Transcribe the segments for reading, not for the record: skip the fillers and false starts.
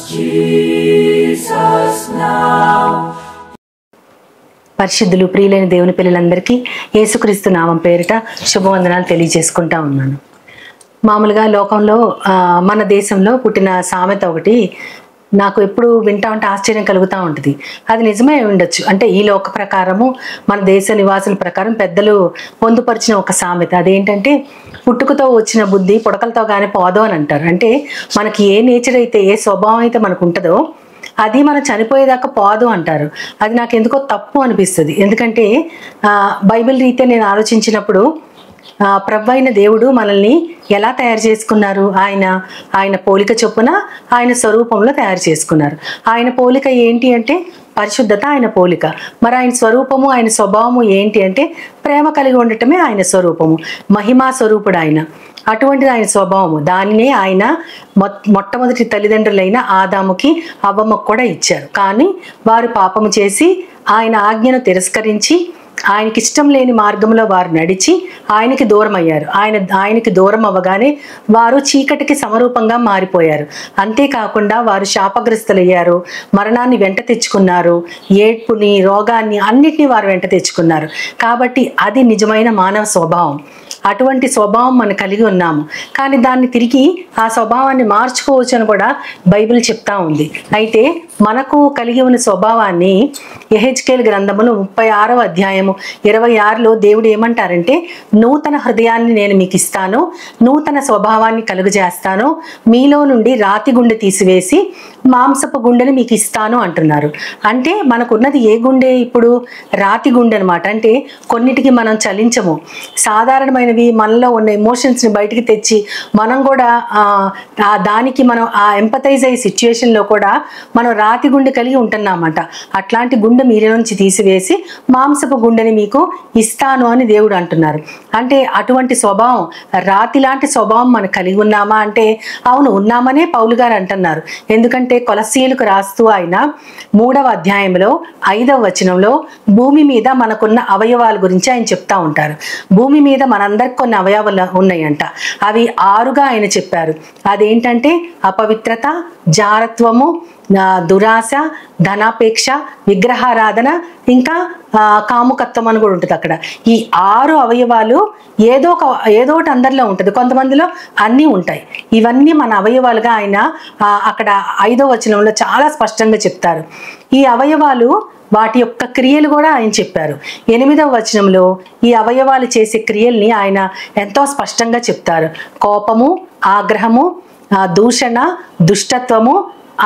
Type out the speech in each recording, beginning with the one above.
Jesus now. పరిశుద్ధులు ప్రియులైన దేవుని పిల్లలందరికీ యేసుక్రీస్తు నామం పేరిట శుభవందనాలు తెలియజేసుకుంటా ఉన్నాను. మామూలుగా లోకంలో మన దేశంలో పుట్టిన సామెత ఒకటి నాకు ఎప్పుడు వింటా ఉంటే ఆశ్చర్యం కలుగుతూ ఉంటుంది. అది నిజమే ఉండొచ్చు. అంటే ఈ లోక ప్రకారము మన దేశ నివాసుల ప్రకారం పెద్దలు పొందుపరిచిన ఒక సామెత. అదేంటంటే పుట్టుకతో వచ్చిన బుద్ధి పుడకలతో కానీ పోదు అని అంటారు. అంటే మనకి ఏ నేచర్ అయితే ఏ స్వభావం అయితే మనకు ఉంటుందో అది మనం చనిపోయేదాకా పోదు అంటారు. అది నాకు ఎందుకో తప్పు అనిపిస్తుంది. ఎందుకంటే బైబిల్ రీత్యా నేను ఆలోచించినప్పుడు ప్రభు అయిన దేవుడు మనల్ని ఎలా తయారు చేసుకున్నారు? ఆయన పోలిక చొప్పున ఆయన స్వరూపంలో తయారు చేసుకున్నారు. ఆయన పోలిక ఏంటి అంటే పరిశుద్ధత ఆయన పోలిక. మరి ఆయన స్వరూపము ఆయన స్వభావము ఏంటి అంటే ప్రేమ కలిగి ఉండటమే ఆయన స్వరూపము. మహిమా స్వరూపుడు ఆయన. అటువంటిది ఆయన స్వభావము. దానినే ఆయన మొట్టమొదటి తల్లిదండ్రులైన ఆదాముకి అవ్వమ్మకు కూడా ఇచ్చారు. కానీ వారు పాపము చేసి ఆయన ఆజ్ఞను తిరస్కరించి ఆయనకి ఇష్టం లేని మార్గంలో వారు నడిచి ఆయనకి దూరం అయ్యారు. ఆయనకి దూరం అవ్వగానే వారు చీకటికి సమరూపంగా మారిపోయారు. అంతేకాకుండా వారు శాపగ్రస్తులయ్యారు. మరణాన్ని వెంట తెచ్చుకున్నారు. ఏడ్పుని రోగాన్ని అన్నిటినీ వారు వెంట తెచ్చుకున్నారు. కాబట్టి అది నిజమైన మానవ స్వభావం. అటువంటి స్వభావం మనం కలిగి ఉన్నాము. కానీ దాన్ని తిరిగి ఆ స్వభావాన్ని మార్చుకోవచ్చు అని కూడా బైబిల్ చెప్తా ఉంది. అయితే మనకు కలిగి ఉన్న స్వభావాన్ని యెహెజ్కేలు గ్రంథములో 36వ అధ్యాయము 26లో దేవుడు ఏమంటారంటే నూతన హృదయాన్ని నేను మీకు ఇస్తాను, నూతన స్వభావాన్ని కలుగజేస్తాను, మీలో నుండి రాతి గుండె తీసివేసి మాంసపు గుండెని మీకు ఇస్తాను అంటున్నారు. అంటే మనకున్నది ఏ గుండె? ఇప్పుడు రాతి గుండె అనమాట. అంటే కొన్నిటికి మనం చలించము. సాధారణమైనవి మనలో ఉన్న ఎమోషన్స్ని బయటికి తెచ్చి మనం కూడా దానికి మనం ఆ ఎంపథైజ్ అయ్యే సిచ్యువేషన్లో కూడా మనం రాతి గుండె కలిగి ఉంటున్నామంట. అట్లాంటి గుండె మీరే నుంచి తీసివేసి మాంసపు గుండెని మీకు ఇస్తాను అని దేవుడు అంటున్నారు. అంటే అటువంటి స్వభావం, రాతి లాంటి స్వభావం మనం కలిగి ఉన్నామా అంటే అవును, ఉన్నామనే పౌలు గారు అంటున్నారు. ఎందుకంటే కొలస్సీయులకు రాస్తూ ఆయన 3వ అధ్యాయంలో 5వ వచనంలో భూమి మీద మనకున్న అవయవాల గురించి ఆయన చెప్తా ఉంటారు. భూమి మీద మనందరికి కొన్ని అవయవాలు ఉన్నాయంట. అవి 6గా ఆయన చెప్పారు. అదేంటంటే అపవిత్రత, జారత్వము, దురాశ, ధనాపేక్ష, విగ్రహారాధన, ఇంకా కాముకత్వం అని కూడా ఉంటుంది అక్కడ. ఈ 6 అవయవాలు ఏదో ఒకటి అందరిలో ఉంటుంది. కొంతమందిలో అన్నీ ఉంటాయి. ఇవన్నీ మన అవయవాలుగా ఆయన అక్కడ 5వ వచనంలో చాలా స్పష్టంగా చెప్తారు. ఈ అవయవాలు వాటి యొక్క క్రియలు కూడా ఆయన చెప్పారు. 8వ వచనంలో ఈ అవయవాలు చేసే క్రియల్ని ఆయన ఎంతో స్పష్టంగా చెప్తారు. కోపము, ఆగ్రహము, దూషణ, దుష్టత్వము,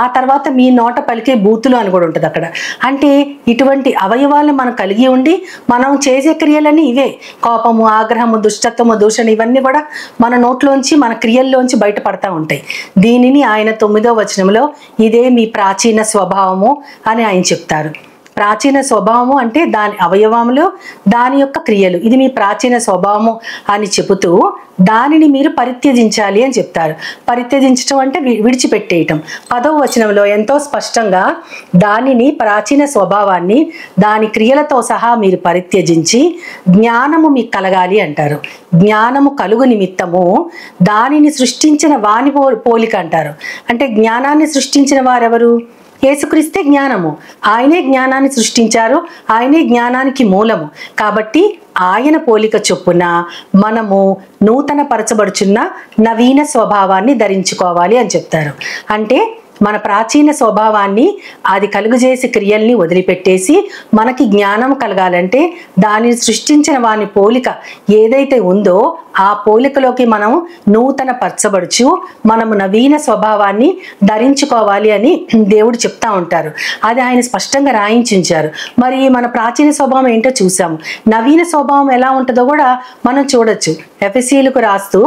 ఆ తర్వాత మీ నోట పలికే బూతులు అని కూడా ఉంటుంది అక్కడ. అంటే ఇటువంటి అవయవాలను మనం కలిగి ఉండి మనం చేసే క్రియలన్నీ ఇవే. కోపము, ఆగ్రహము, దుష్టత్వము, దూషణ ఇవన్నీ కూడా మన నోట్లోంచి మన క్రియల్లోంచి బయటపడతా ఉంటాయి. దీనిని ఆయన 9వ వచనంలో ఇదే మీ ప్రాచీన స్వభావము అని ఆయన చెప్తారు. ప్రాచీన స్వభావము అంటే దాని అవయవములు, దాని యొక్క క్రియలు, ఇది మీ ప్రాచీన స్వభావము అని చెబుతూ దానిని మీరు పరిత్యజించాలి అని చెప్తారు. పరిత్యజించడం అంటే విడిచిపెట్టేయటం. 10వ వచనంలో ఎంతో స్పష్టంగా దానిని, ప్రాచీన స్వభావాన్ని, దాని క్రియలతో సహా మీరు పరిత్యజించి జ్ఞానము మీకు కలగాలి అంటారు. జ్ఞానము కలుగు నిమిత్తము దానిని సృష్టించిన వాని పోలిక అంటారు. అంటే జ్ఞానాన్ని సృష్టించిన వారెవరు? యేసుక్రీస్తే జ్ఞానము. ఆయనే జ్ఞానాన్ని సృష్టించారు. ఆయనే జ్ఞానానికి మూలము. కాబట్టి ఆయన పోలిక చొప్పున మనము నూతన పరచబడుచున్న నవీన స్వభావాన్ని ధరించుకోవాలి అని చెప్తారు. అంటే మన ప్రాచీన స్వభావాన్ని, అది కలుగజేసే క్రియల్ని వదిలిపెట్టేసి మనకి జ్ఞానం కలగాలంటే దానిని సృష్టించిన వాని పోలిక ఏదైతే ఉందో ఆ పోలికలోకి మనం నూతన పరచబడుచు మనము నవీన స్వభావాన్ని ధరించుకోవాలి అని దేవుడు చెప్తా ఉంటారు. అది ఆయన స్పష్టంగా రాయించారు. మరి మన ప్రాచీన స్వభావం ఏంటో చూసాము. నవీన స్వభావం ఎలా ఉంటుందో కూడా మనం చూడొచ్చు. ఎఫెసీయులకు రాస్తూ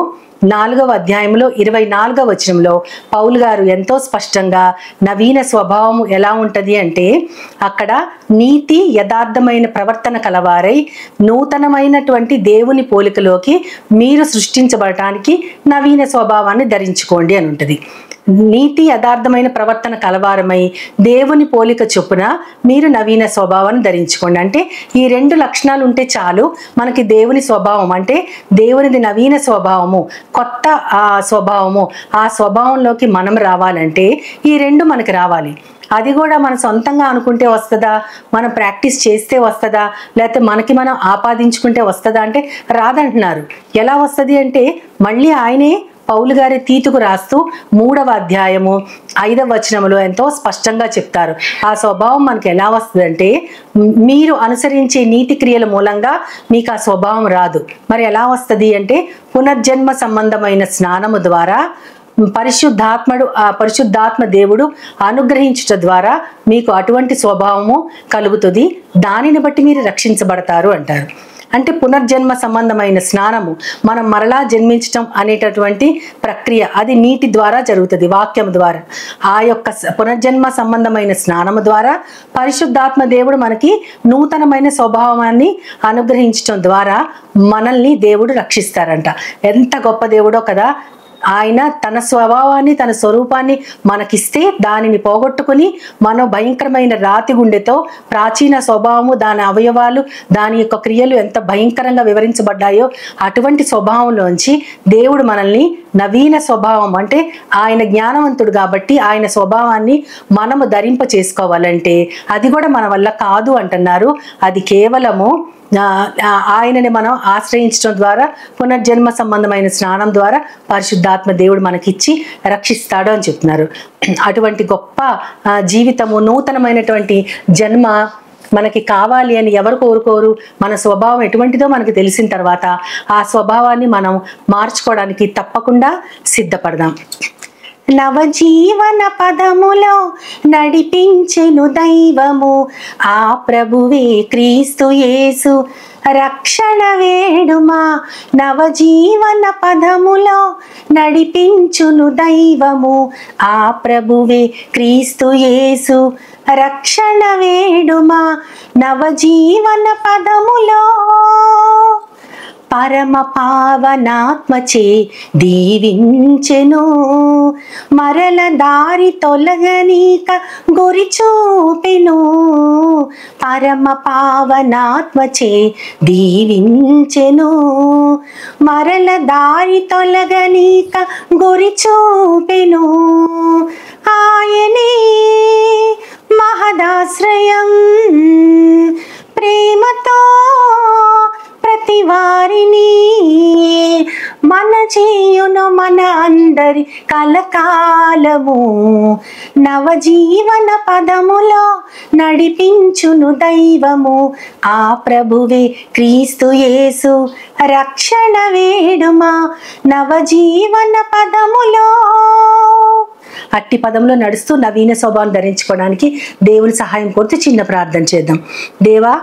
4వ అధ్యాయంలో 24వ వచనంలో పౌలు గారు ఎంతో స్పష్టంగా నవీన స్వభావం ఎలా ఉంటుంది అంటే అక్కడ నీతి యథార్థమైన ప్రవర్తన కలవారై నూతనమైనటువంటి దేవుని పోలికలోకి మీరు సృష్టించబడటానికి నవీన స్వభావాన్ని ధరించుకోండి అని ఉంటుంది. నీతి యథార్థమైన ప్రవర్తన కలవారమై దేవుని పోలిక చొప్పున మీరు నవీన స్వభావాన్ని ధరించుకోండి. అంటే ఈ 2 లక్షణాలు ఉంటే చాలు మనకి దేవుని స్వభావం, అంటే దేవునిది నవీన స్వభావము, కొత్త స్వభావము, ఆ స్వభావంలోకి మనం రావాలంటే ఈ 2 మనకి రావాలి. అది కూడా మనం సొంతంగా అనుకుంటే వస్తుందా, మనం ప్రాక్టీస్ చేస్తే వస్తుందా, లేకపోతే మనకి మనం ఆపాదించుకుంటే వస్తుందా అంటే రాదంటున్నారు. ఎలా వస్తుంది అంటే మళ్ళీ ఆయనే పౌలు గారి తీతుకు రాస్తూ 3వ అధ్యాయము 5వ వచనములో ఎంతో స్పష్టంగా చెప్తారు. ఆ స్వభావం మనకు ఎలా వస్తుందంటే మీరు అనుసరించే నీతి క్రియల మూలంగా మీకు ఆ స్వభావం రాదు. మరి ఎలా వస్తుంది అంటే పునర్జన్మ సంబంధమైన స్నానము ద్వారా పరిశుద్ధాత్మ దేవుడు అనుగ్రహించుట ద్వారా మీకు అటువంటి స్వభావము కలుగుతుంది. దానిని బట్టి మీరు రక్షించబడతారు అంటారు. అంటే పునర్జన్మ సంబంధమైన స్నానము, మనం మరలా జన్మించటం అనేటటువంటి ప్రక్రియ అది నీటి ద్వారా జరుగుతుంది, వాక్యం ద్వారా. ఆ యొక్క పునర్జన్మ సంబంధమైన స్నానము ద్వారా పరిశుద్ధాత్మ దేవుడు మనకి నూతనమైన స్వభావాన్ని అనుగ్రహించటం ద్వారా మనల్ని దేవుడు రక్షిస్తారంట. ఎంత గొప్ప దేవుడో కదా. ఆయన తన స్వభావాన్ని, తన స్వరూపాన్ని మనకిస్తే దానిని పోగొట్టుకుని మనం భయంకరమైన రాతి గుండెతో ప్రాచీన స్వభావము, దాని అవయవాలు, దాని యొక్క క్రియలు ఎంత భయంకరంగా వివరించబడ్డాయో అటువంటి స్వభావంలోంచి దేవుడు మనల్ని నవీన స్వభావం, అంటే ఆయన జ్ఞానవంతుడు కాబట్టి ఆయన స్వభావాన్ని మనము ధరింప చేసుకోవాలంటే అది కూడా మన వల్ల కాదు అంటున్నారు. అది కేవలము ఆయనని మనం ఆశ్రయించడం ద్వారా, పునర్జన్మ సంబంధమైన స్నానం ద్వారా పరిశుద్ధాత్మ దేవుడు మనకిచ్చి రక్షిస్తాడు అని చెప్తున్నారు. అటువంటి గొప్ప జీవితము, నూతనమైనటువంటి జన్మ మనకి కావాలి అని ఎవరు కోరుకోరు? మన స్వభావం ఎటువంటిదో మనకు తెలిసిన తర్వాత ఆ స్వభావాన్ని మనం మార్చుకోవడానికి తప్పకుండా సిద్ధపడదాం. నవజీవన పదములో నడిపించెను దైవము, ఆ ప్రభువే క్రీస్తు యేసు రక్షణ వేడుమా. నవజీవన పదములో నడిపించును దైవము, ఆ ప్రభువే క్రీస్తు యేసు రక్షణ వేడుమా. నవజీవన పదములో పరమ పావనాత్మచే దీవించెను, మరల దారి తొలగనీక గురి చూపెను. పరమ పావనాత్మచే దీవించెను, మరల దారి తొలగనీక గురి చూపెను. ఆయనే మహదాశ్రయం, ప్రేమతో ప్రతి వారిని మన చేయును మన అందరి కలకాలము. నవజీవన పదములో నడిపించును దైవము, ఆ ప్రభువే క్రీస్తు యేసు రక్షణ వేడుమా. నవజీవన పదములో అట్టి పదంలో నడుస్తూ నవీన స్వభావం ధరించుకోవడానికి దేవుని సహాయం కోరుతూ చిన్న ప్రార్థన చేద్దాం. దేవా,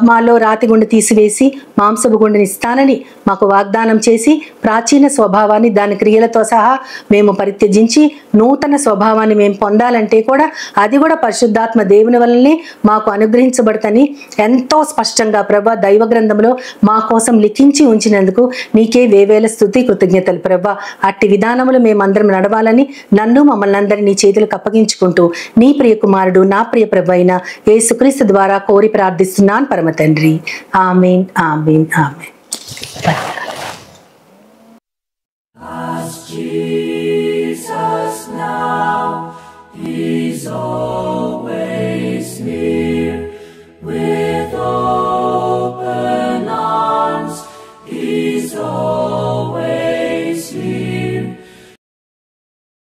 మాలో రాతి గుండె తీసివేసి మాంసపు గుండెని ఇస్తానని మాకు వాగ్దానం చేసి ప్రాచీన స్వభావాన్ని దాని క్రియలతో సహా మేము పరిత్యజించి నూతన స్వభావాన్ని మేము పొందాలంటే కూడా అది కూడా పరిశుద్ధాత్మ దేవుని వల్లనే మాకు అనుగ్రహించబడతని ఎంతో స్పష్టంగా ప్రభా దైవ గ్రంథంలో మా కోసం లిఖించి ఉంచినందుకు నీకే వేవేల స్తుతి కృతజ్ఞతలు ప్రభా. అట్టి విధానములు మేమందరం నడవాలని నన్ను మమ్మల్ని అందరినీ నీ చేతులకు అప్పగించుకుంటూ నీ ప్రియ కుమారుడు నా ప్రియ ప్రభు అయిన యేసుక్రీస్తు ద్వారా కోరి ప్రార్థిస్తున్నాను పరమ తండ్రి. ఆమేన్, ఆమేన్, ఆమేన్. As Jesus now is all.